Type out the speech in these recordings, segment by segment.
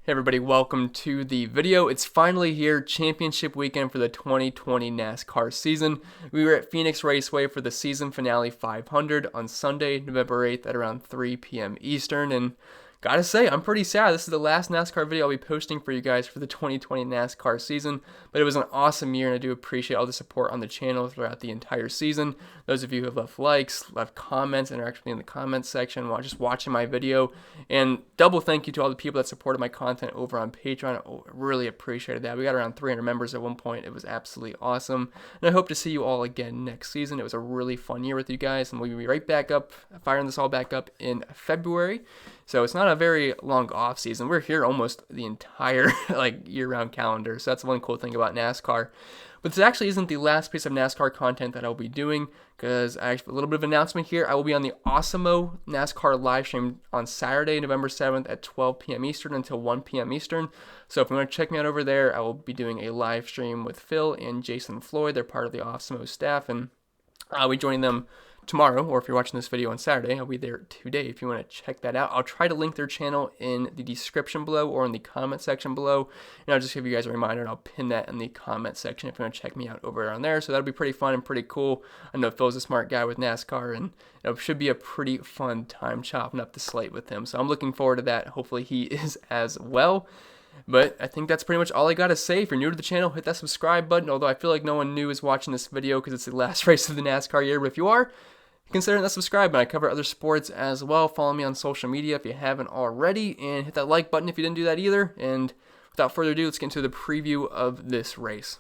Hey everybody, welcome to the video. It's finally here, championship weekend for the 2020 NASCAR season. We were at Phoenix Raceway for the season finale 500 on Sunday, November 8th at around 3 p.m. Eastern, and gotta say, I'm pretty sad. This is the last NASCAR video I'll be posting for you guys for the 2020 NASCAR season, but it was an awesome year, and I do appreciate all the support on the channel throughout the entire season. Those of you who have left likes, left comments, interacted with me in the comments section while just watching my video, and double thank you to all the people that supported my content over on Patreon. I really appreciated that. We got around 300 members at one point. It was absolutely awesome, and I hope to see you all again next season. It was a really fun year with you guys, and we'll be right back up, firing this all back up in February. So it's not a very long off season. We're here almost the entire year-round calendar. So that's one cool thing about NASCAR. But this actually isn't the last piece of NASCAR content that I'll be doing, because I have a little bit of an announcement here. I will be on the Awesemo NASCAR live stream on Saturday, November 7th at 12 p.m. Eastern until 1 p.m. Eastern. So if you want to check me out over there, I will be doing a live stream with Phil and Jason Floyd. They're part of the Awesemo staff, and I'll be joining them tomorrow, or if you're watching this video on Saturday, I'll be there today if you want to check that out. I'll try to link their channel in the description below or in the comment section below, and I'll just give you guys a reminder, and I'll pin that in the comment section if you want to check me out over on there. So that'll be pretty fun and pretty cool. I know Phil's a smart guy with NASCAR, and it should be a pretty fun time chopping up the slate with him. So I'm looking forward to that. Hopefully he is as well. But I think that's pretty much all I got to say. If you're new to the channel, hit that subscribe button, although I feel like no one new is watching this video because it's the last race of the NASCAR year. But if you are, consider that subscribe button. I cover other sports as well. Follow me on social media if you haven't already, and hit that like button if you didn't do that either. And without further ado, let's get into the preview of this race.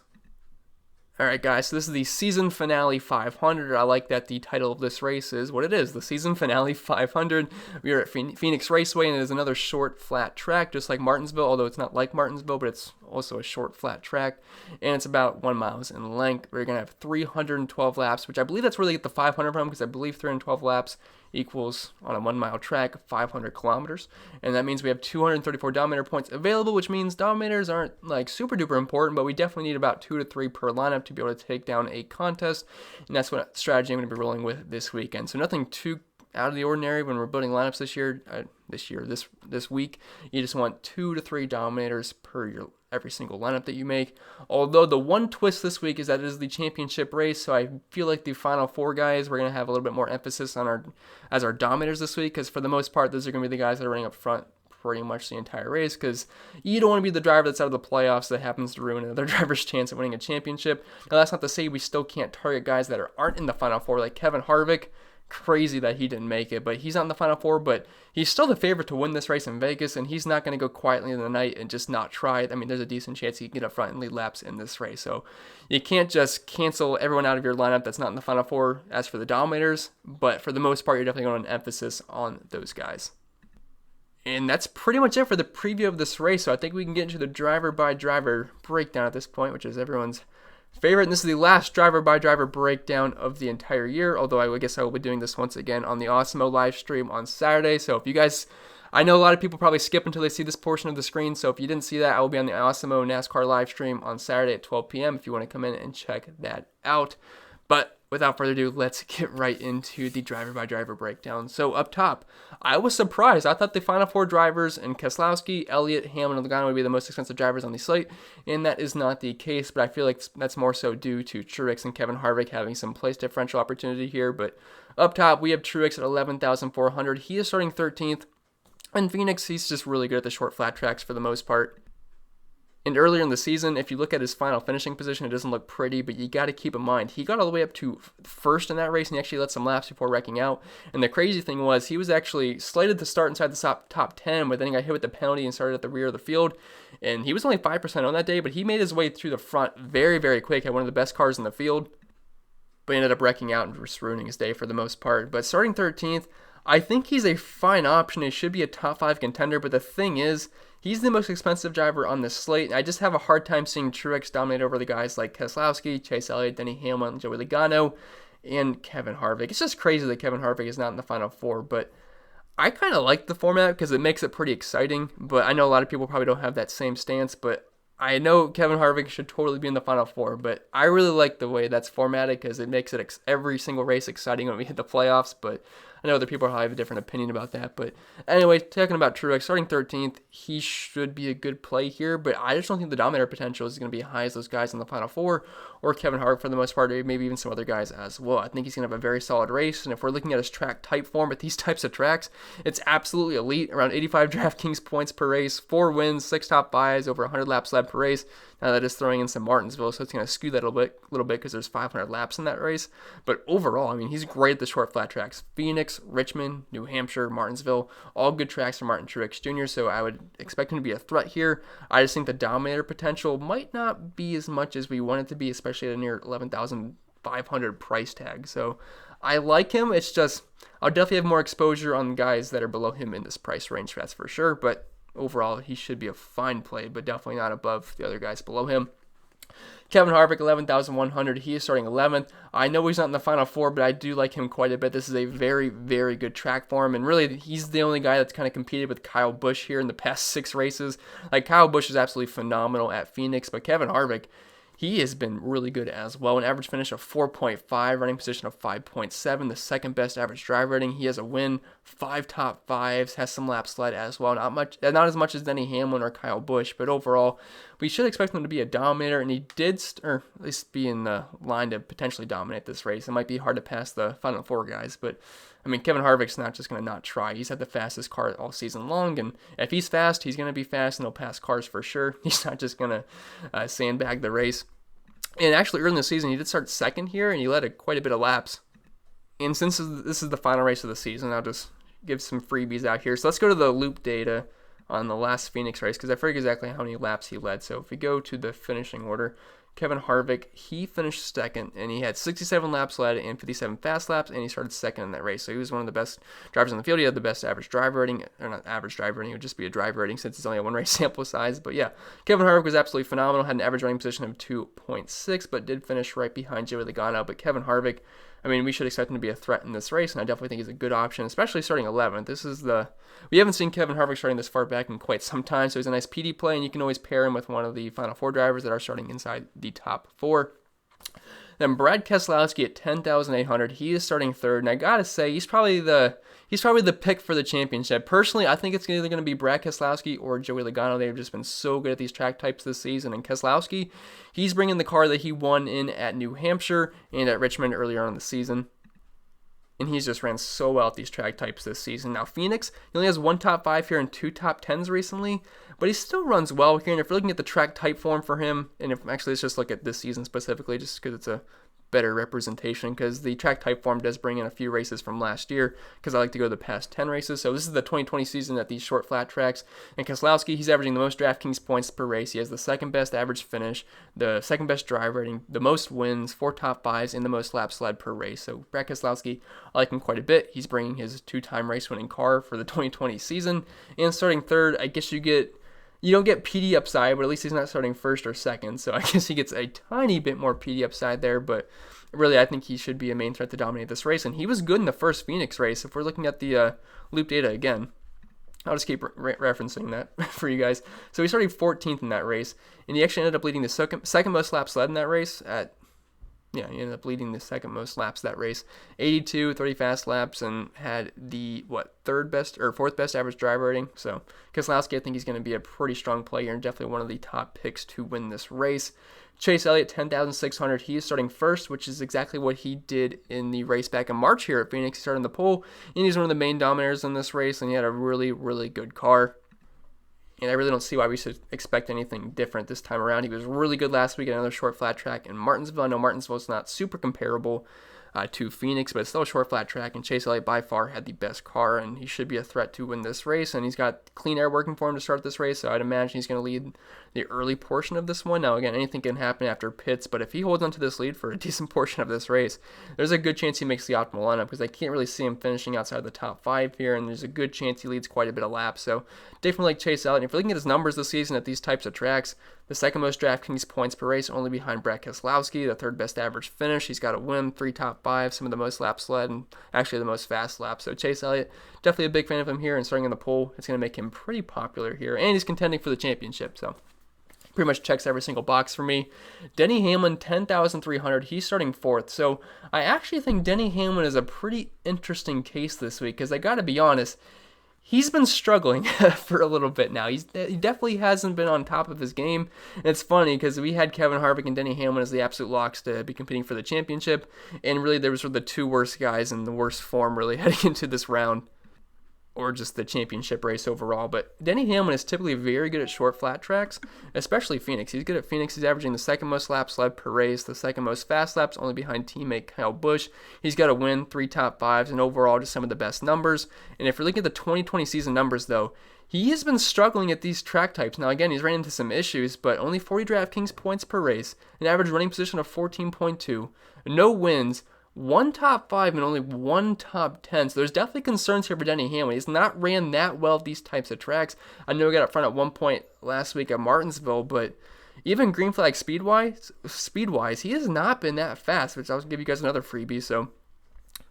Alright guys, so this is the season finale 500. I like that the title of this race is what it is, the season finale 500. We are at Phoenix Raceway, and it is another short, flat track, just like Martinsville, although it's not like Martinsville, but it's also a short, flat track, and it's about 1 mile in length. We're going to have 312 laps, which I believe that's where they get the 500 from, because I believe 312 laps equals, on a 1 mile track, 500 kilometers, and that means we have 234 Dominator points available, which means Dominators aren't like super duper important, but we definitely need about 2 to 3 per lineup to be able to take down a contest, and that's what strategy I'm going to be rolling with this weekend. So nothing too out of the ordinary when we're building lineups this week. You just want 2 to 3 Dominators per every single lineup that you make. Although the one twist this week is that it is the championship race, so I feel like the final 4 guys, we're going to have a little bit more emphasis on our Dominators this week, because for the most part, those are going to be the guys that are running up front pretty much the entire race, because you don't want to be the driver that's out of the playoffs that happens to ruin another driver's chance of winning a championship. Now, that's not to say we still can't target guys that aren't in the final 4, like Kevin Harvick. Crazy that he didn't make it, but he's not in the final 4, but he's still the favorite to win this race in Vegas, and he's not going to go quietly in the night and just not try it. I mean, there's a decent chance he can get up front and lead laps in this race, so you can't just cancel everyone out of your lineup that's not in the final 4 as for the Dominators, but for the most part, you're definitely going to emphasis on those guys. And that's pretty much it for the preview of this race, so I think we can get into the driver-by-driver breakdown at this point, which is everyone's favorite, and this is the last driver-by-driver breakdown of the entire year, although I guess I will be doing this once again on the Awesemo live stream on Saturday. So if you guys, I know a lot of people probably skip until they see this portion of the screen, so if you didn't see that, I will be on the Awesemo NASCAR live stream on Saturday at 12 p.m. if you want to come in and check that out. But without further ado, let's get right into the driver-by-driver breakdown. So up top, I was surprised. I thought the final 4 drivers in Keselowski, Elliott, Hamlin, and Logano would be the most expensive drivers on the slate, and that is not the case, but I feel like that's more so due to Truex and Kevin Harvick having some place differential opportunity here. But up top, we have Truex at 11,400. He is starting 13th. In Phoenix, he's just really good at the short flat tracks for the most part. And earlier in the season, if you look at his final finishing position, it doesn't look pretty, but you got to keep in mind, he got all the way up to first in that race, and he actually let some laps before wrecking out. And the crazy thing was, he was actually slated to start inside the top 10, but then he got hit with the penalty and started at the rear of the field. And he was only 5% on that day, but he made his way through the front very, very quick, had one of the best cars in the field, but he ended up wrecking out and just ruining his day for the most part. But starting 13th, I think he's a fine option. He should be a top 5 contender, but the thing is, he's the most expensive driver on this slate. I just have a hard time seeing Truex dominate over the guys like Keselowski, Chase Elliott, Denny Hamlin, Joey Logano, and Kevin Harvick. It's just crazy that Kevin Harvick is not in the final 4, but I kind of like the format because it makes it pretty exciting, but I know a lot of people probably don't have that same stance, but I know Kevin Harvick should totally be in the final 4, but I really like the way that's formatted because it makes it every single race exciting when we hit the playoffs, but I know other people probably have a different opinion about that, but anyway, talking about Truex, starting 13th, he should be a good play here, but I just don't think the dominator potential is going to be as high as those guys in the Final Four, or Kevin Harvick for the most part, or maybe even some other guys as well. I think he's going to have a very solid race, and if we're looking at his track type form at these types of tracks, it's absolutely elite. Around 85 DraftKings points per race, 4 wins, 6 top 5s, over 100 laps led per race. Now that is throwing in some Martinsville, so it's going to skew that a little bit because there's 500 laps in that race. But overall, I mean, he's great at the short flat tracks. Phoenix, Richmond, New Hampshire, Martinsville, all good tracks for Martin Truex Jr., so I would expect him to be a threat here. I just think the dominator potential might not be as much as we want it to be, especially at a near 11,500 price tag. So I like him. It's just I'll definitely have more exposure on guys that are below him in this price range, that's for sure. But overall, he should be a fine play, but definitely not above the other guys below him. Kevin Harvick, 11,100. He is starting 11th. I know he's not in the Final Four, but I do like him quite a bit. This is a very, very good track for him, and really, he's the only guy that's kind of competed with Kyle Busch here in the past 6 races. Like, Kyle Busch is absolutely phenomenal at Phoenix, but Kevin Harvick, he has been really good as well. An average finish of 4.5, running position of 5.7, the second best average drive rating. He has a win, 5 top 5s, has some laps led as well. Not as much as Denny Hamlin or Kyle Busch, but overall, we should expect him to be a dominator, and he did, or at least be in the line to potentially dominate this race. It might be hard to pass the Final Four guys, but I mean, Kevin Harvick's not just going to not try. He's had the fastest car all season long, and if he's fast, he's going to be fast, and he'll pass cars for sure. He's not just going to sandbag the race. And actually, early in the season, he did start second here, and he led quite a bit of laps. And since this is the final race of the season, I'll just give some freebies out here. So let's go to the loop data on the last Phoenix race, because I forget exactly how many laps he led. So if we go to the finishing order, Kevin Harvick, he finished second, and he had 67 laps led and 57 fast laps, and he started second in that race. So he was one of the best drivers in the field. He had the best average drive rating, or not average drive rating, it would just be a drive rating since it's only a 1 race sample size. But yeah, Kevin Harvick was absolutely phenomenal, had an average running position of 2.6, but did finish right behind Joey Logano. But Kevin Harvick, I mean, we should expect him to be a threat in this race, and I definitely think he's a good option, especially starting 11th. We haven't seen Kevin Harvick starting this far back in quite some time, so he's a nice PD play, and you can always pair him with one of the Final Four drivers that are starting inside the top 4. Then Brad Keselowski at 10,800. He is starting 3rd, and I gotta say, he's probably the pick for the championship. Personally, I think it's either going to be Brad Keselowski or Joey Logano. They've just been so good at these track types this season. And Keselowski, he's bringing the car that he won in at New Hampshire and at Richmond earlier on in the season. And he's just ran so well at these track types this season. Now, Phoenix, he only has 1 top 5 here and 2 top 10s recently, but he still runs well here. And if you're looking at the track type form for him, and if actually let's just look at this season specifically, just because it's a better representation, because the track type form does bring in a few races from last year, because I like to go to the past 10 races. So this is the 2020 season at these short flat tracks, and Keselowski, he's averaging the most DraftKings points per race. He has the second best average finish, the second best drive rating, the most wins, 4 top 5s, and the most laps led per race. So Brad Keselowski, I like him quite a bit. He's bringing his 2-time race winning car for the 2020 season, and starting 3rd, I guess you don't get PD upside, but at least he's not starting 1st or 2nd, so I guess he gets a tiny bit more PD upside there, but really I think he should be a main threat to dominate this race, and he was good in the first Phoenix race. If we're looking at the loop data again, I'll just keep referencing that for you guys. So he started 14th in that race, and he actually ended up leading the second most laps led in that race he ended up leading the second most laps that race, 82, 30 fast laps, and had the, 4th best average drive rating. So Keselowski, I think he's going to be a pretty strong player and definitely one of the top picks to win this race. Chase Elliott, 10,600. He is starting 1st, which is exactly what he did in the race back in March here at Phoenix. He started in the pole, and he's one of the main dominators in this race, and he had a really, really good car. And I really don't see why we should expect anything different this time around. He was really good last week at another short flat track in Martinsville. I know Martinsville's not super comparable to Phoenix, but it's still a short flat track, and Chase Elliott by far had the best car, and he should be a threat to win this race, and he's got clean air working for him to start this race, so I'd imagine he's going to lead the early portion of this one. Now, again, anything can happen after pits, but if he holds on to this lead for a decent portion of this race, there's a good chance he makes the optimal lineup, because I can't really see him finishing outside the top 5 here, and there's a good chance he leads quite a bit of laps, so definitely like Chase Elliott. And if you're looking at his numbers this season at these types of tracks, the second most DraftKings points per race, only behind Brad Keselowski, the 3rd best average finish. He's got a win, 3 top 5, some of the most laps led, and actually the most fast laps. So Chase Elliott, definitely a big fan of him here, and starting in the pole, it's going to make him pretty popular here, and he's contending for the championship. So Pretty much checks every single box for me. Denny Hamlin, 10,300. He's starting 4th. So I actually think Denny Hamlin is a pretty interesting case this week because I got to be honest, he's been struggling for a little bit now. He definitely hasn't been on top of his game. And it's funny because we had Kevin Harvick and Denny Hamlin as the absolute locks to be competing for the championship. And really, they were sort of the two worst guys in the worst form really heading into this round, or just the championship race overall. But Denny Hamlin is typically very good at short flat tracks, especially Phoenix. He's good at Phoenix. He's averaging the second most laps led per race, the second most fast laps, only behind teammate Kyle Busch. He's got a win, 3 top 5s, and overall just some of the best numbers. And if you're looking at the 2020 season numbers, though, he has been struggling at these track types. Now, again, he's ran into some issues, but only 40 DraftKings points per race, an average running position of 14.2, no wins, 1 top 5 and only 1 top 10. So there's definitely concerns here for Denny Hamlin. He's not ran that well at these types of tracks. I know he got up front at one point last week at Martinsville, but even green flag speed-wise, he has not been that fast, which I'll give you guys another freebie. So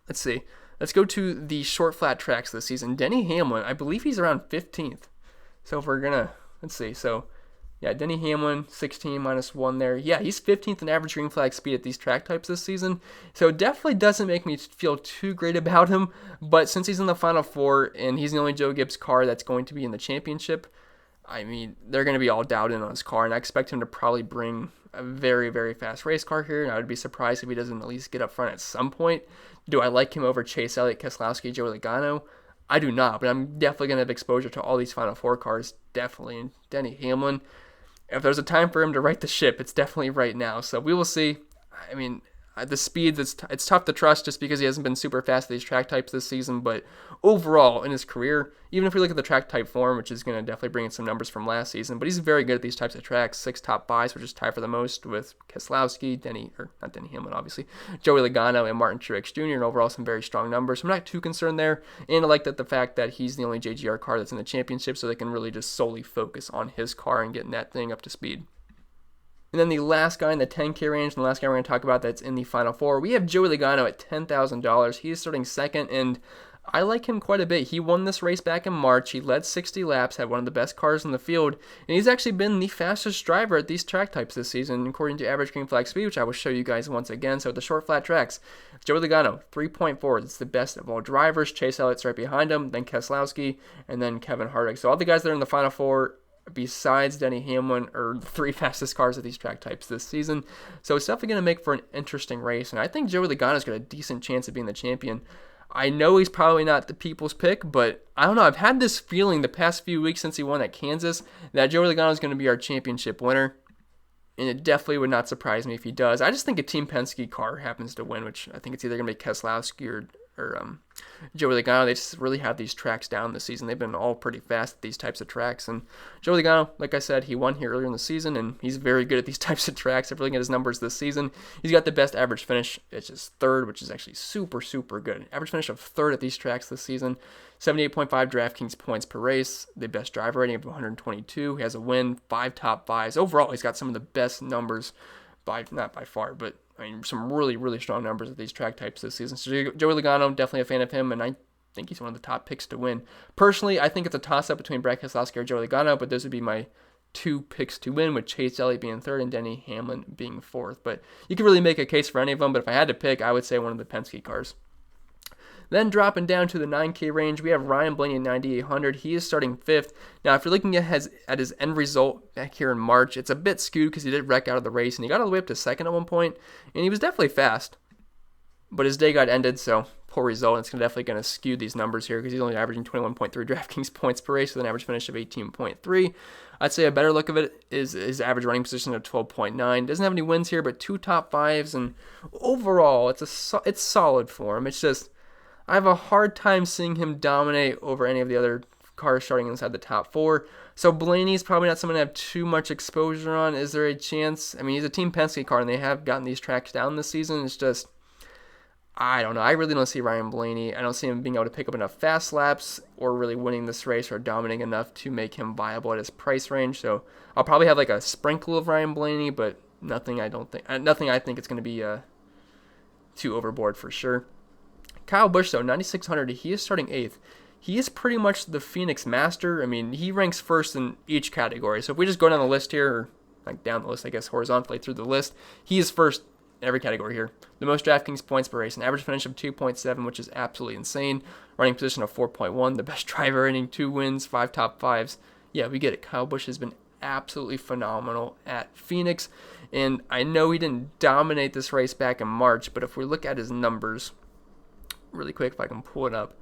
let's see. Let's go to the short flat tracks this season. Denny Hamlin, I believe he's around 15th. So if we're going to, let's see. So yeah, Denny Hamlin, 16 minus 1 there. Yeah, he's 15th in average green flag speed at these track types this season. So it definitely doesn't make me feel too great about him. But since he's in the Final Four and he's the only Joe Gibbs car that's going to be in the championship, I mean, they're going to be all doubting on his car. And I expect him to probably bring a very, very fast race car here. And I would be surprised if he doesn't at least get up front at some point. Do I like him over Chase Elliott, Keselowski, Joey Logano? I do not. But I'm definitely going to have exposure to all these Final Four cars. Definitely. And Denny Hamlin, if there's a time for him to right the ship, it's definitely right now. So we will see. I mean, the speeds, it's tough to trust just because he hasn't been super fast at these track types this season. But overall, in his career, even if we look at the track type form, which is going to definitely bring in some numbers from last season, but he's very good at these types of tracks. 6 top 5s, which is tied for the most with Keselowski, not Denny Hamlin, obviously, Joey Logano, and Martin Truex Jr., and overall some very strong numbers. So I'm not too concerned there. And I like the fact that he's the only JGR car that's in the championship, so they can really just solely focus on his car and getting that thing up to speed. And then the last guy in the 10K range, and the last guy we're going to talk about that's in the Final Four, we have Joey Logano at $10,000. He is starting 2nd, and I like him quite a bit. He won this race back in March. He led 60 laps, had one of the best cars in the field, and he's actually been the fastest driver at these track types this season, according to average green flag speed, which I will show you guys once again. So the short flat tracks, Joey Logano, 3.4. It's the best of all drivers. Chase Elliott's right behind him, then Keselowski, and then Kevin Harvick. So all the guys that are in the Final Four, besides Denny Hamlin, are the 3 fastest cars at these track types this season. So it's definitely going to make for an interesting race. And I think Joey Logano's got a decent chance of being the champion. I know he's probably not the people's pick, but I don't know. I've had this feeling the past few weeks since he won at Kansas that Joey Logano is going to be our championship winner. And it definitely would not surprise me if he does. I just think a Team Penske car happens to win, which I think it's either going to be Keselowski or Joey Logano. They just really have these tracks down this season. They've been all pretty fast at these types of tracks. And Joey Logano, like I said, he won here earlier in the season, and he's very good at these types of tracks. If you're looking at his numbers this season, he's got the best average finish. It's just 3rd, which is actually super, super good. Average finish of 3rd at these tracks this season. 78.5 DraftKings points per race. The best driver rating of 122. He has a win, 5 top 5s. Overall, he's got some of the best numbers, not by far, but I mean, some really, really strong numbers at these track types this season. So Joey Logano, definitely a fan of him, and I think he's one of the top picks to win. Personally, I think it's a toss-up between Brad Keselowski or Joey Logano, but those would be my 2 picks to win, with Chase Elliott being 3rd and Denny Hamlin being 4th. But you can really make a case for any of them, but if I had to pick, I would say one of the Penske cars. Then dropping down to the 9K range, we have Ryan Blaney at 9,800. He is starting 5th. Now, if you're looking at his end result back here in March, it's a bit skewed because he did wreck out of the race, and he got all the way up to 2nd at one point, and he was definitely fast. But his day got ended, so poor result. It's definitely going to skew these numbers here because he's only averaging 21.3 DraftKings points per race with an average finish of 18.3. I'd say a better look of it is his average running position of 12.9. Doesn't have any wins here, but 2 top 5s, and overall, it's solid for him. It's just, I have a hard time seeing him dominate over any of the other cars starting inside the top 4. So Blaney's probably not someone to have too much exposure on. Is there a chance? I mean, he's a Team Penske car, and they have gotten these tracks down this season. It's just, I don't know. I really don't see Ryan Blaney. I don't see him being able to pick up enough fast laps or really winning this race or dominating enough to make him viable at his price range. So I'll probably have like a sprinkle of Ryan Blaney, but nothing I think it's going to be too overboard for sure. Kyle Busch, though, 9,600, he is starting 8th. He is pretty much the Phoenix master. I mean, he ranks 1st in each category. So if we just go down the list here, or like down the list, I guess, horizontally through the list. He is first in every category here. The most DraftKings points per race, an average finish of 2.7, which is absolutely insane. Running position of 4.1, the best driver inning, 2 wins, 5 top 5s. Yeah, we get it. Kyle Busch has been absolutely phenomenal at Phoenix, and I know he didn't dominate this race back in March, but if we look at his numbers really quick, if I can pull it up,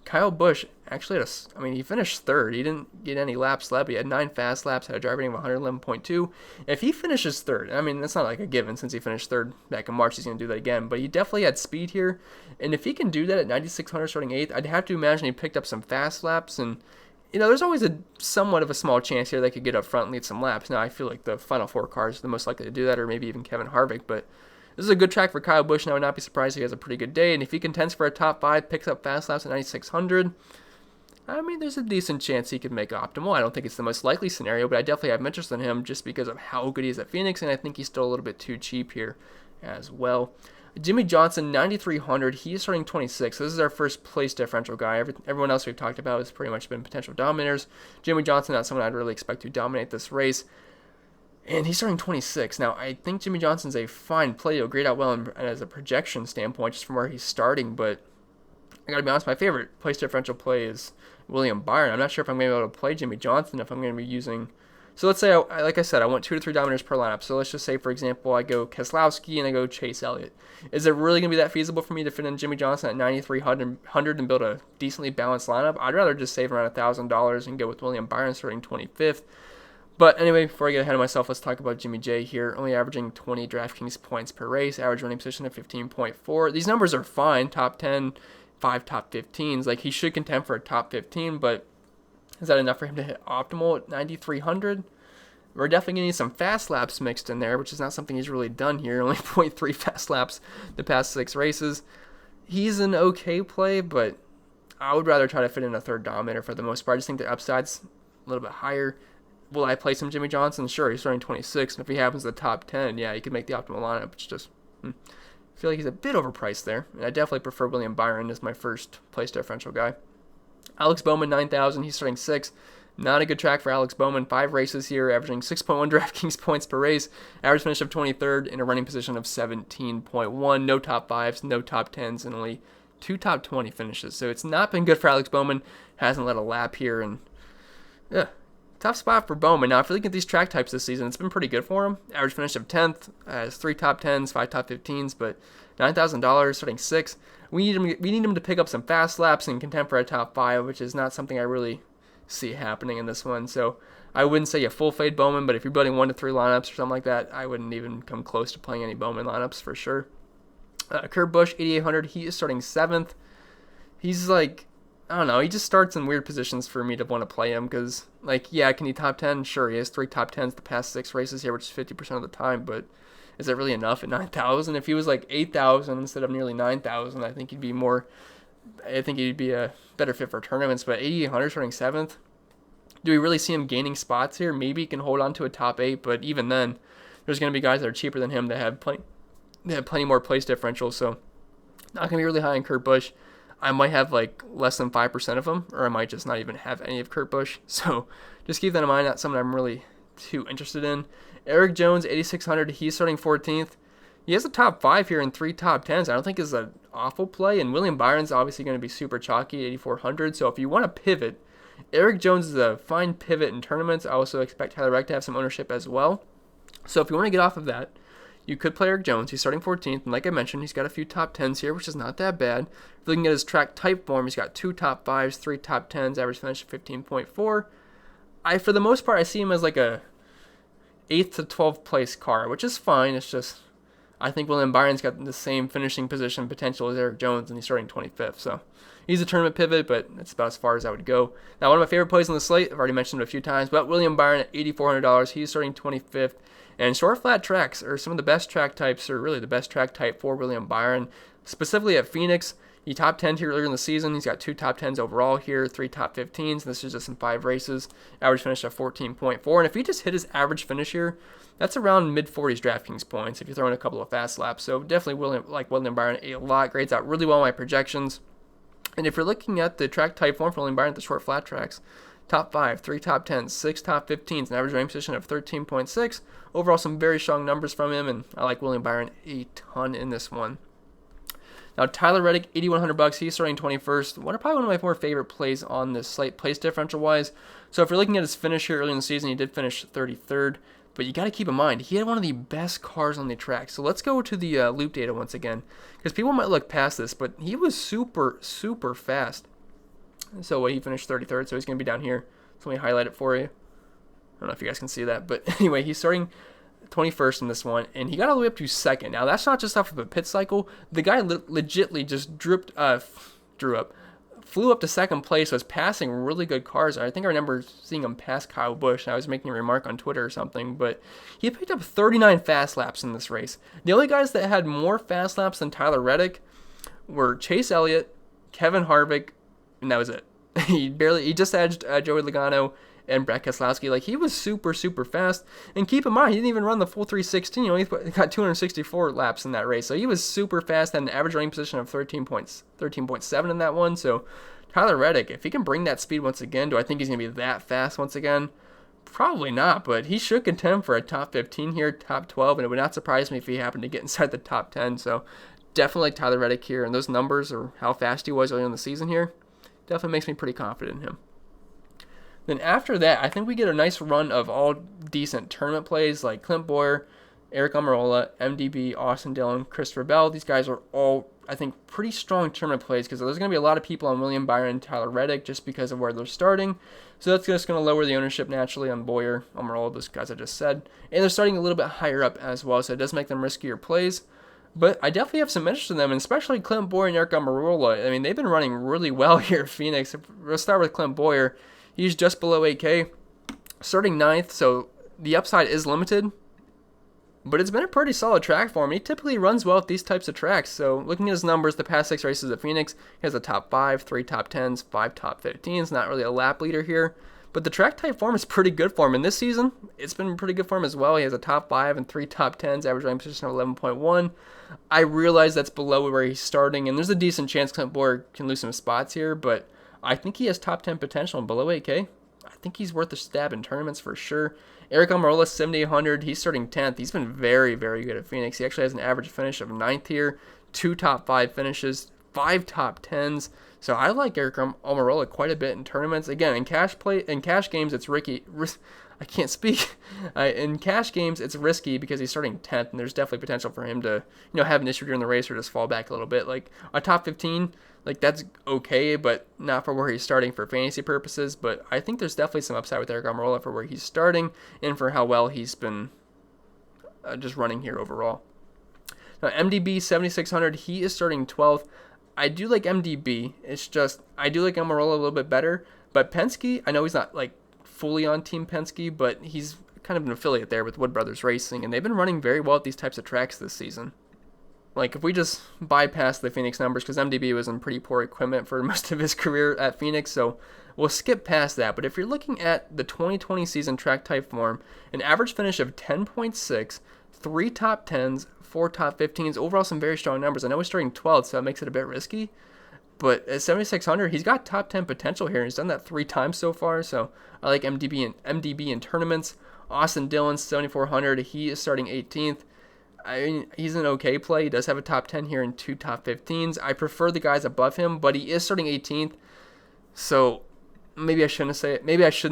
Kyle Busch actually had he finished third. He didn't get any laps left. He had 9 fast laps, had a driver rating of 111.2. If he finishes third, that's not like a given since he finished third back in March. He's going to do that again, but he definitely had speed here. And if he can do that at 9,600 starting 8th, I'd have to imagine he picked up some fast laps. And, there's always a somewhat of a small chance here they could get up front and lead some laps. Now, I feel like the Final 4 cars are the most likely to do that, or maybe even Kevin Harvick, but this is a good track for Kyle Busch, and I would not be surprised if he has a pretty good day. And if he contends for a top 5, picks up fast laps at 9,600, there's a decent chance he could make optimal. I don't think it's the most likely scenario, but I definitely have interest in him just because of how good he is at Phoenix, and I think he's still a little bit too cheap here as well. Jimmie Johnson, 9,300. He is starting 26. This is our first place differential guy. Everyone else we've talked about has pretty much been potential dominators. Jimmie Johnson, not someone I'd really expect to dominate this race. And he's starting 26. Now, I think Jimmie Johnson's a fine play. He'll grade out well as a projection standpoint, just from where he's starting. But I got to be honest, my favorite place differential play is William Byron. I'm not sure if I'm going to be able to play Jimmie Johnson if I'm going to be using. So let's say, like I said, I want 2 to 3 dominators per lineup. So let's just say, for example, I go Keselowski and I go Chase Elliott. Is it really going to be that feasible for me to fit in Jimmie Johnson at 9,300 and build a decently balanced lineup? I'd rather just save around $1,000 and go with William Byron starting 25th. But anyway, before I get ahead of myself, let's talk about Jimmy J here. Only averaging 20 DraftKings points per race, average running position of 15.4. These numbers are fine, top 10, 5 top 15s. Like, he should contend for a top 15, but is that enough for him to hit optimal at 9,300? We're definitely going to need some fast laps mixed in there, which is not something he's really done here. Only 0.3 fast laps the past 6 races. He's an okay play, but I would rather try to fit in a third dominator for the most part. I just think the upside's a little bit higher. Will I play some Jimmie Johnson? Sure, he's starting 26, and if he happens to the top 10, yeah, he could make the optimal lineup. It's just, I feel like he's a bit overpriced there, and I definitely prefer William Byron as my first place differential guy. Alex Bowman, 9,000, he's starting 6. Not a good track for Alex Bowman. 5 races here, averaging 6.1 DraftKings points per race, average finish of 23rd, and a running position of 17.1. No top 5s, no top 10s, and only 2 top 20 finishes. So it's not been good for Alex Bowman. Hasn't led a lap here, and tough spot for Bowman. Now, if you look at these track types this season, it's been pretty good for him. Average finish of 10th, has 3 top 10s, 5 top 15s, but $9,000, starting 6. We need him to pick up some fast laps and contend for a top 5, which is not something I really see happening in this one. So I wouldn't say a full fade Bowman, but if you're building 1 to 3 lineups or something like that, I wouldn't even come close to playing any Bowman lineups for sure. Kurt Busch, 8,800. He is starting 7th. He's like, I don't know, he just starts in weird positions for me to want to play him because, can he top 10? Sure, he has 3 top 10s the past 6 races here, which is 50% of the time, but is it really enough at 9,000? If he was like 8,000 instead of nearly 9,000, I think he'd be a better fit for tournaments, but 8,800 starting 7th. Do we really see him gaining spots here? Maybe he can hold on to a top 8, but even then, there's going to be guys that are cheaper than him that have plenty more place differentials, so not going to be really high on Kurt Busch. I might have less than 5% of them, or I might just not even have any of Kurt Busch. So just keep that in mind. Not something I'm really too interested in. Eric Jones, 8,600. He's starting 14th. He has a top 5 here and 3 top 10s. I don't think is an awful play. And William Byron's obviously going to be super chalky, 8,400. So if you want to pivot, Eric Jones is a fine pivot in tournaments. I also expect Tyler Reddick to have some ownership as well. So if you want to get off of that, you could play Eric Jones. He's starting 14th, and like I mentioned, he's got a few top 10s here, which is not that bad. If looking at his track type form, he's got 2 top 5s, 3 top 10s, average finish of 15.4. For the most part, I see him as like a 8th to 12th place car, which is fine. It's just, I think William Byron's got the same finishing position potential as Eric Jones, and he's starting 25th. So he's a tournament pivot, but that's about as far as I would go. Now, one of my favorite plays on the slate, I've already mentioned it a few times, but William Byron at $8,400, he's starting 25th. And short flat tracks are some of the best track types, or really the best track type for William Byron. Specifically at Phoenix, he top 10 here earlier in the season. He's got 2 top 10s overall here, 3 top 15s. This is just in 5 races. Average finish of 14.4. And if he just hit his average finish here, that's around mid-40s DraftKings points if you throw in a couple of fast laps. So definitely William Byron a lot. Grades out really well in my projections. And if you're looking at the track type form for William Byron at the short flat tracks, top 5, 3 top 10s, 6 top 15s, an average rank position of 13.6. Overall, some very strong numbers from him, and I like William Byron a ton in this one. Now, Tyler Reddick, $8,100. He's starting 21st. Probably one of my more favorite plays on this slate, place differential-wise. So if you're looking at his finish here early in the season, he did finish 33rd. But you got to keep in mind, he had one of the best cars on the track. So let's go to the loop data once again, because people might look past this, but he was super, super fast. So he finished 33rd, so he's going to be down here. So let me highlight it for you. I don't know if you guys can see that, but anyway, he's starting 21st in this one, and he got all the way up to 2nd. Now, that's not just off of a pit cycle. The guy legitly just flew up to 2nd place, was passing really good cars. I think I remember seeing him pass Kyle Busch. I was making a remark on Twitter or something, but he picked up 39 fast laps in this race. The only guys that had more fast laps than Tyler Reddick were Chase Elliott, Kevin Harvick, and that was it. He just edged Joey Logano and Brett Keselowski. Like, he was super, super fast. And keep in mind, he didn't even run the full 316. He got 264 laps in that race. So he was super fast, had an average running position of 13.7 in that one. So Tyler Reddick, if he can bring that speed once again, do I think he's going to be that fast once again? Probably not, but he should contend for a top 15 here, top 12, and it would not surprise me if he happened to get inside the top 10. So definitely like Tyler Reddick here, and those numbers, or how fast he was early in the season here, definitely makes me pretty confident in him. Then after that, I think we get a nice run of all decent tournament plays like Clint Bowyer, Eric Almirola, MDB, Austin Dillon, Christopher Bell. These guys are all, I think, pretty strong tournament plays because there's going to be a lot of people on William Byron and Tyler Reddick just because of where they're starting. So that's just going to lower the ownership naturally on Bowyer, Almirola, those guys I just said. And they're starting a little bit higher up as well, so it does make them riskier plays. But I definitely have some interest in them, and especially Clint Bowyer and Eric Almirola. I mean, they've been running really well here at Phoenix. We'll start with Clint Bowyer. He's just below 8K, starting 9th, so the upside is limited. But it's been a pretty solid track for him. He typically runs well at these types of tracks. So looking at his numbers, the past 6 races at Phoenix, he has a top 5, 3 top 10s, 5 top 15s. Not really a lap leader here. But the track type form is pretty good for him. And this season, it's been pretty good for him as well. He has a top 5 and 3 top 10s, average running position of 11.1. I realize that's below where he's starting, and there's a decent chance Clint Bowyer can lose some spots here, but I think he has top 10 potential and below 8K. I think he's worth a stab in tournaments for sure. Eric Almirola, 7,800. He's starting 10th. He's been very, very good at Phoenix. He actually has an average finish of 9th here, 2 top 5 finishes, 5 top 10s. So I like Eric Almirola quite a bit in tournaments. Again, in cash games, it's risky. I can't speak. In cash games, it's risky because he's starting 10th, and there's definitely potential for him to, have an issue during the race or just fall back a little bit. Like a top 15, like that's okay, but not for where he's starting for fantasy purposes. But I think there's definitely some upside with Eric Almirola for where he's starting and for how well he's been just running here overall. Now MDB 7,600, he is starting 12th. I do like MDB. It's just I do like Almirola a little bit better. But Penske, I know he's not like fully on Team Penske, but he's kind of an affiliate there with Wood Brothers Racing, and they've been running very well at these types of tracks this season. Like, if we just bypass the Phoenix numbers, because MDB was in pretty poor equipment for most of his career at Phoenix, so we'll skip past that. But if you're looking at the 2020 season track type form, an average finish of 10.6, 3 top 10s, 4 top 15s, overall some very strong numbers. I know he's starting 12th, so that makes it a bit risky. But at 7,600, he's got top 10 potential here. He's done that 3 times so far, so I like MDB in tournaments. Austin Dillon, 7,400. He is starting 18th. I mean, he's an okay play. He does have a top 10 here and 2 top 15s. I prefer the guys above him, but he is starting 18th. So maybe I shouldn't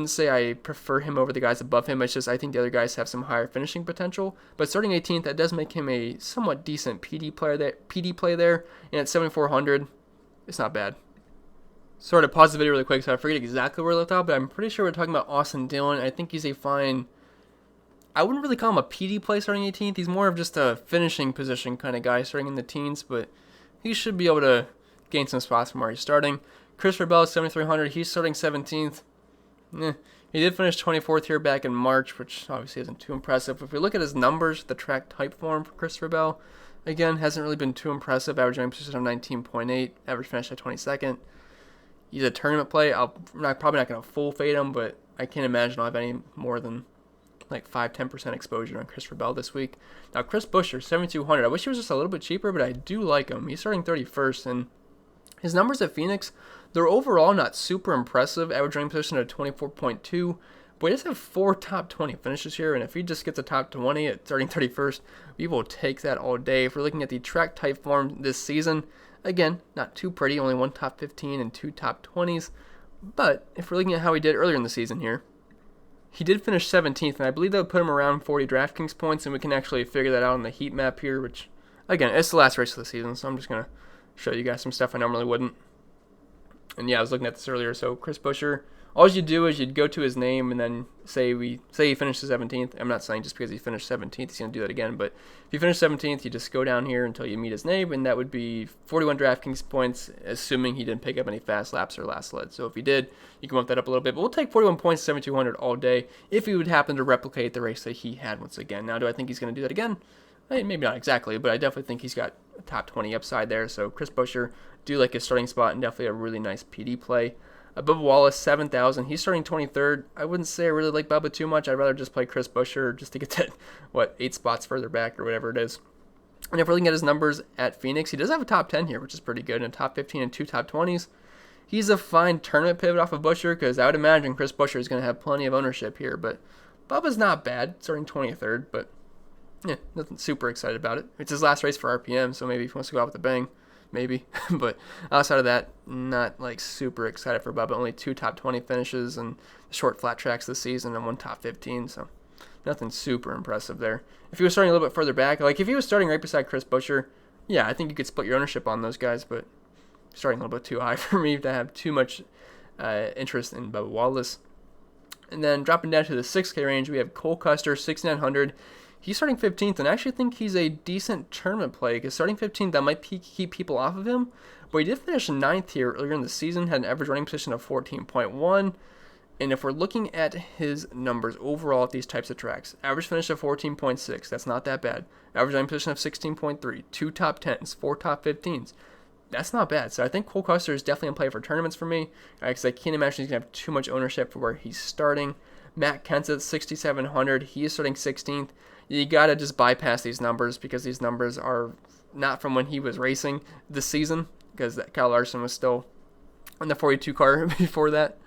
say I prefer him over the guys above him. It's just I think the other guys have some higher finishing potential. But starting 18th, that does make him a somewhat decent PD play there. And at 7,400, it's not bad. Sort of pause the video really quick so I forget exactly where I left out, but I'm pretty sure we're talking about Austin Dillon. I think he's a fine, I wouldn't really call him a PD play starting 18th. He's more of just a finishing position kind of guy starting in the teens, but he should be able to gain some spots from where he's starting. Christopher Bell, 7,300. He's starting 17th. He did finish 24th here back in March, which obviously isn't too impressive. If we look at his numbers, the track type form for Christopher Bell, again, hasn't really been too impressive. Average running position of 19.8, average finish at 22nd. He's a tournament play. Probably not going to full fade him, but I can't imagine I'll have any more than like 5-10% exposure on Christopher Bell this week. Now, Chris Buescher, 7,200. I wish he was just a little bit cheaper, but I do like him. He's starting 31st, and his numbers at Phoenix, They're overall not super impressive. Average running position at 24.2. But he does have 4 top 20 finishes here, and if he just gets a top 20 at starting 31st, we will take that all day. If we're looking at the track type form this season, again, not too pretty, only 1 top 15 and 2 top 20s. But if we're looking at how he did earlier in the season here, he did finish 17th, and I believe that would put him around 40 DraftKings points, and we can actually figure that out on the heat map here, which, again, it's the last race of the season, so I'm just going to show you guys some stuff I normally wouldn't. And yeah, I was looking at this earlier, so Chris Buescher, all you do is you'd go to his name and then say he finished 17th. I'm not saying just because he finished 17th he's going to do that again, but if you finish 17th, you just go down here until you meet his name, and that would be 41 DraftKings points, assuming he didn't pick up any fast laps or last lead. So if he did, you can bump that up a little bit, but we'll take 41 points, 7,200 all day if he would happen to replicate the race that he had once again. Now, do I think he's going to do that again? Maybe not exactly, but I definitely think he's got a top 20 upside there. So Chris Buescher, do like his starting spot and definitely a really nice PD play. Bubba Wallace, 7,000. He's starting 23rd. I wouldn't say I really like Bubba too much. I'd rather just play Chris Buescher just to get that, 8 spots further back or whatever it is. And if we're looking at his numbers at Phoenix, he does have a top 10 here, which is pretty good, and a top 15 and 2 top 20s. He's a fine tournament pivot off of Buescher because I would imagine Chris Buescher is going to have plenty of ownership here. But Bubba's not bad, starting 23rd, but yeah, nothing super excited about it. It's his last race for RPM, so maybe if he wants to go out with a bang, maybe. But outside of that, not like super excited for Bubba. Only 2 top 20 finishes and short flat tracks this season and 1 top 15, so nothing super impressive there. If he was starting a little bit further back, like if he was starting right beside Chris Buescher, yeah, I think you could split your ownership on those guys, but starting a little bit too high for me to have too much interest in Bubba Wallace. And then dropping down to the 6K range, we have Cole Custer, 6,900. He's starting 15th, and I actually think he's a decent tournament play because starting 15th, that might keep people off of him. But he did finish 9th here earlier in the season, had an average running position of 14.1. And if we're looking at his numbers overall at these types of tracks, average finish of 14.6, that's not that bad. Average running position of 16.3, 2 top 10s, 4 top 15s. That's not bad. So I think Cole Custer is definitely in play for tournaments for me because I can't imagine he's going to have too much ownership for where he's starting. Matt Kenseth, 6,700. He is starting 16th. You got to just bypass these numbers because these numbers are not from when he was racing this season because Kyle Larson was still in the 42 car before that.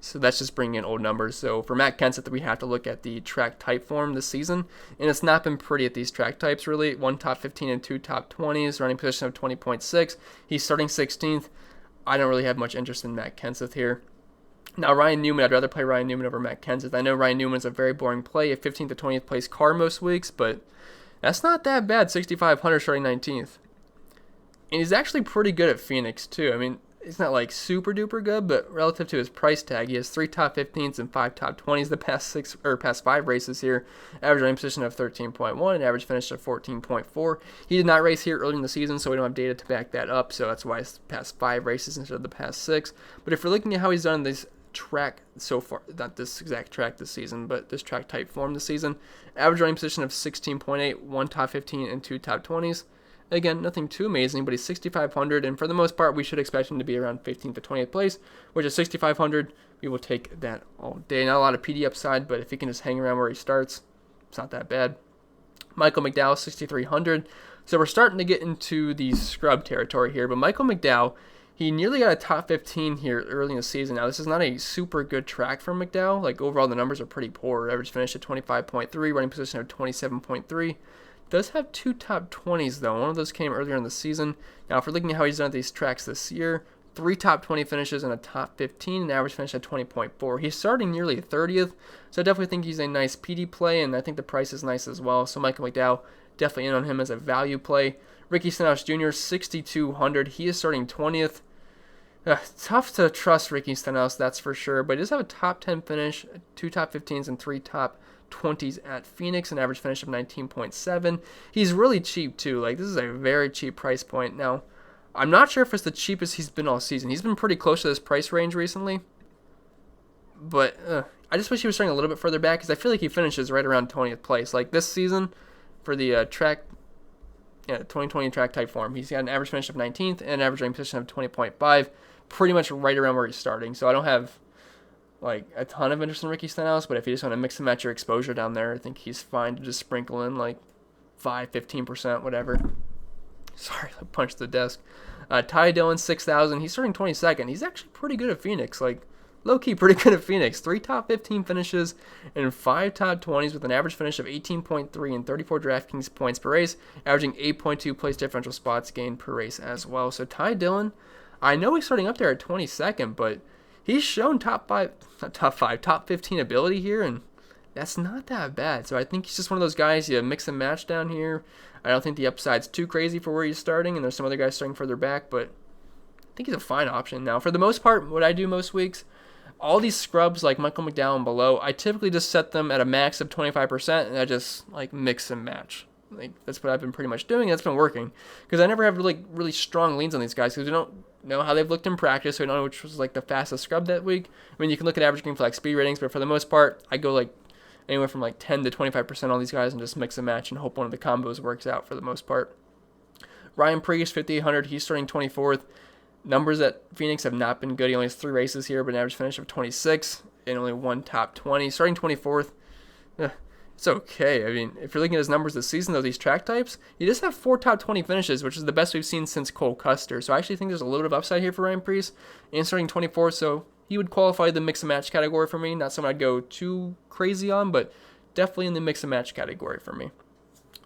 So that's just bringing in old numbers. So for Matt Kenseth, we have to look at the track type form this season. And it's not been pretty at these track types, really. 1 top 15 and 2 top 20s, running position of 20.6. He's starting 16th. I don't really have much interest in Matt Kenseth here. Now, Ryan Newman, I'd rather play Ryan Newman over Matt Kenseth. I know Ryan Newman's a very boring play, a 15th to 20th place car most weeks, but that's not that bad, 6,500 starting 19th. And he's actually pretty good at Phoenix, too. I mean, he's not like super duper good, but relative to his price tag, he has 3 top 15s and 5 top 20s the past 5 races here. Average running position of 13.1 and average finish of 14.4. He did not race here early in the season, so we don't have data to back that up, so that's why it's the past 5 races instead of the past 6. But if we're looking at how he's done this track so far, not this exact track this season, but this track type form this season, average running position of 16.8, 1 top 15 and 2 top 20s. Again, nothing too amazing, but he's 6,500, and for the most part, we should expect him to be around 15th to 20th place, which is 6,500. We will take that all day. Not a lot of PD upside, but if he can just hang around where he starts, it's not that bad. Michael McDowell, 6,300. So we're starting to get into the scrub territory here, but Michael McDowell, he nearly got a top 15 here early in the season. Now, this is not a super good track for McDowell. Like, overall, the numbers are pretty poor. Average finish at 25.3, running position of 27.3. Does have 2 top 20s, though. One of those came earlier in the season. Now, if we're looking at how he's done at these tracks this year, 3 top 20 finishes and a top 15, and average finish at 20.4. He's starting nearly 30th, so I definitely think he's a nice PD play, and I think the price is nice as well. So Michael McDowell, definitely in on him as a value play. Ricky Stenhouse Jr., 6,200. He is starting 20th. Tough to trust Ricky Stenhouse, that's for sure, but he does have a top 10 finish, 2 top 15s, and 3 top 20s at Phoenix, an average finish of 19.7. He's really cheap, too. Like, this is a very cheap price point. Now, I'm not sure if it's the cheapest he's been all season. He's been pretty close to this price range recently, but I just wish he was starting a little bit further back because I feel like he finishes right around 20th place. Like, this season, for the 2020 track type form, he's got an average finish of 19th and an average ranking position of 20.5, pretty much right around where he's starting. So I don't have like a ton of interest in Ricky Stenhouse, but if you just want to mix and match your exposure down there, I think he's fine to just sprinkle in like 5, 15%, whatever. Sorry, I punched the desk. Ty Dillon, 6,000. He's starting 22nd. He's actually pretty good at Phoenix. Like, low-key pretty good at Phoenix. 3 top 15 finishes and 5 top 20s with an average finish of 18.3 and 34 DraftKings points per race, averaging 8.2 place differential spots gained per race as well. So Ty Dillon, I know he's starting up there at 22nd, but he's shown top 15 ability here, and that's not that bad. So I think he's just one of those guys you mix and match down here. I don't think the upside's too crazy for where he's starting, and there's some other guys starting further back, but I think he's a fine option. Now, for the most part, what I do most weeks, all these scrubs like Michael McDowell and below, I typically just set them at a max of 25%, and I just like mix and match. Like, that's what I've been pretty much doing, and that's been working. Because I never have really strong leans on these guys, because we don't know how they've looked in practice, so we don't know which was like the fastest scrub that week. I mean, you can look at average green flag speed ratings, but for the most part, I go like anywhere from like 10 to 25% on these guys and just mix and match and hope one of the combos works out for the most part. Ryan Preece, 5,800, he's starting 24th. Numbers at Phoenix have not been good. He only has 3 races here, but an average finish of 26 and only 1 top 20. Starting 24th, it's okay. I mean, if you're looking at his numbers this season, though, these track types, he just have 4 top 20 finishes, which is the best we've seen since Cole Custer. So I actually think there's a little bit of upside here for Ryan Preece. And starting 24th, so he would qualify the mix and match category for me. Not someone I'd go too crazy on, but definitely in the mix and match category for me.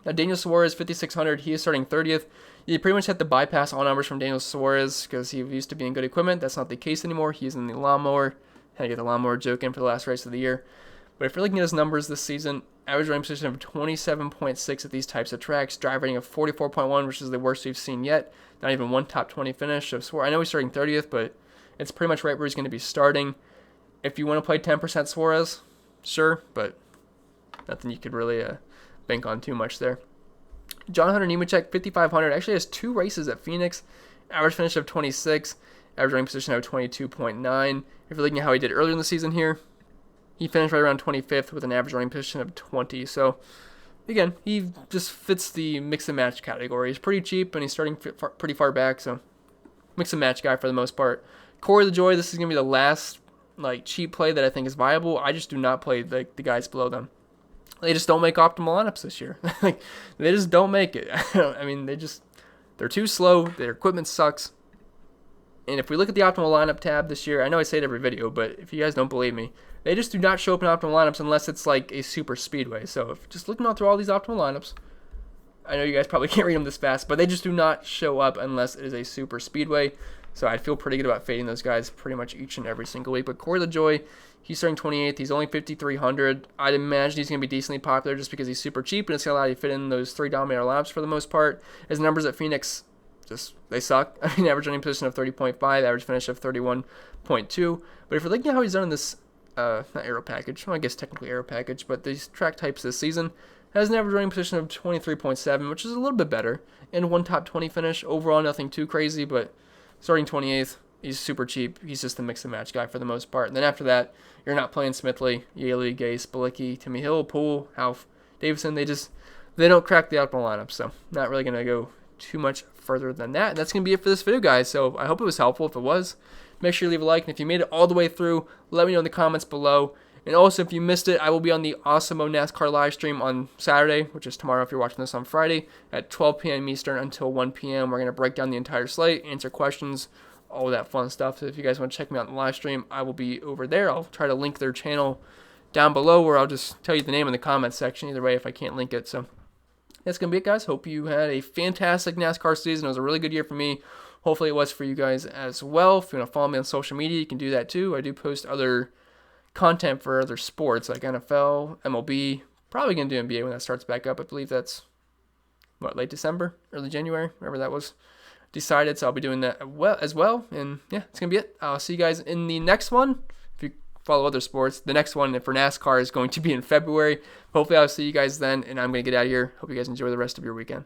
Now, Daniel Suarez, 5,600. He is starting 30th. You pretty much have to bypass all numbers from Daniel Suarez because he used to be in good equipment. That's not the case anymore. He's in the lawnmower. Had to get the lawnmower joke in for the last race of the year. But if you're looking at his numbers this season, average running position of 27.6 at these types of tracks, drive rating of 44.1, which is the worst we've seen yet. Not even 1 top 20 finish. So Suarez, I know he's starting 30th, but it's pretty much right where he's going to be starting. If you want to play 10% Suarez, sure, but nothing you could really bank on too much there. John Hunter Nemechek, 5,500, actually has 2 races at Phoenix. Average finish of 26, average running position of 22.9. If you're looking at how he did earlier in the season here, he finished right around 25th with an average running position of 20. So, again, he just fits the mix and match category. He's pretty cheap, and he's starting pretty far back, so mix and match guy for the most part. Corey LaJoie, this is going to be the last cheap play that I think is viable. I just do not play the guys below them. They just don't make optimal lineups this year. They just don't make it. I mean, they're too slow. Their equipment sucks. And if we look at the optimal lineup tab this year, I know I say it every video, but if you guys don't believe me, they just do not show up in optimal lineups unless it's like a super speedway. So if just looking through all these optimal lineups, I know you guys probably can't read them this fast, but they just do not show up unless it is a super speedway. So I feel pretty good about fading those guys pretty much each and every single week. But Corey LaJoie, he's starting 28th. He's only 5,300. I'd imagine he's going to be decently popular just because he's super cheap, and it's going to allow you to fit in those 3 dominator laps for the most part. His numbers at Phoenix, they suck. I mean, average running position of 30.5, average finish of 31.2. But if you're looking at how he's done in this, not aero package, well, I guess technically aero package, but these track types this season, has an average running position of 23.7, which is a little bit better, and 1 top 20 finish. Overall, nothing too crazy, but starting 28th, he's super cheap. He's just a mix and match guy for the most part. And then after that, you're not playing Smithley, Yaley, Gase, Bilicki, Timmy Hill, Poole, Half, Davison. They don't crack the optimal lineup. So not really going to go too much further than that. And that's going to be it for this video, guys. So I hope it was helpful. If it was, make sure you leave a like. And if you made it all the way through, let me know in the comments below. And also, if you missed it, I will be on the Awesemo NASCAR live stream on Saturday, which is tomorrow if you're watching this on Friday, at 12 p.m. Eastern until 1 p.m. We're going to break down the entire slate, answer questions, all that fun stuff. So if you guys want to check me out in the live stream, I will be over there. I'll try to link their channel down below, or I'll just tell you the name in the comments section either way if I can't link it. So that's going to be it, guys. Hope you had a fantastic NASCAR season. It was a really good year for me. Hopefully it was for you guys as well. If you want to follow me on social media, you can do that too. I do post other content for other sports like NFL, MLB, probably going to do NBA when that starts back up. I believe that's, late December, early January, wherever that was decided. So I'll be doing that as well. And yeah, it's going to be it. I'll see you guys in the next one. If you follow other sports, the next one for NASCAR is going to be in February. Hopefully I'll see you guys then, and I'm going to get out of here. Hope you guys enjoy the rest of your weekend.